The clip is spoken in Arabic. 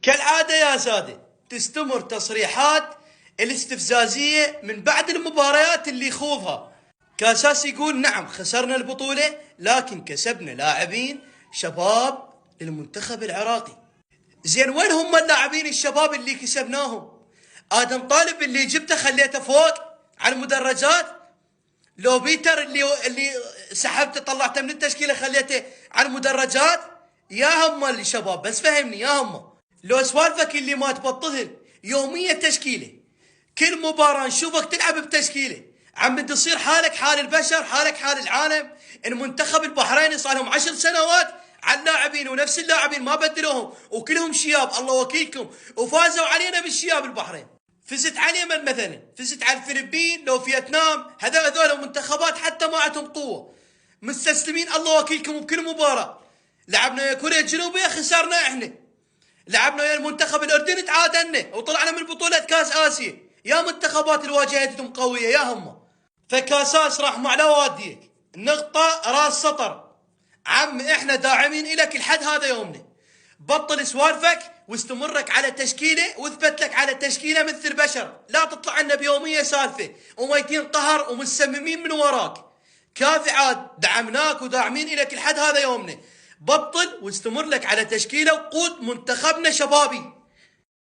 كالعادة يا سادة تستمر تصريحات الاستفزازية من بعد المباريات اللي يخوضها. كاساس يقول نعم خسرنا البطولة لكن كسبنا لاعبين شباب للمنتخب العراقي. زين وين هم اللاعبين الشباب اللي كسبناهم؟ آدم طالب اللي جبته خليته فوق على المدرجات؟ لو بيتر اللي سحبته طلعته من التشكيلة خليته على المدرجات؟ يا هم الشباب بس فهمني يا هم. لو سوالفك اللي ما تبطلها يوميا تشكيله، كل مباراه نشوفك تلعب بتشكيله، عم تصير حالك حال البشر، حالك حال العالم. المنتخب البحريني صار لهم 10 سنوات على اللاعبين ونفس اللاعبين ما بدلوهم وكلهم شياب الله وكيلكم، وفازوا علينا بالشياب البحرين. فزت على اليمن مثلا، فزت على الفلبين، لو فيتنام، هذول منتخبات حتى ما عندهم قوه، مستسلمين الله وكيلكم بكل مباراه. لعبنا ويا كوريا الجنوبيه خسرنا احنا، لعبنا ويا المنتخب الاردني تعادلنا وطلعنا من بطولة كاس اسيا. يا منتخبات اللي واجهتهم قوية يا هم. فكاساس راح مع واديك نقطة راس سطر. عم احنا داعمين الك لحد هذا يومنا. بطل سوالفك واستمرك على تشكيله واثبت لك على تشكيله مثل البشر، لا تطلع لنا بيوميه سالفه وميتين قهر ومسممين من وراك. كافي عاد، دعمناك وداعمين الك لحد هذا يومنا. بطل واستمر لك على تشكيله وقود منتخبنا شبابي.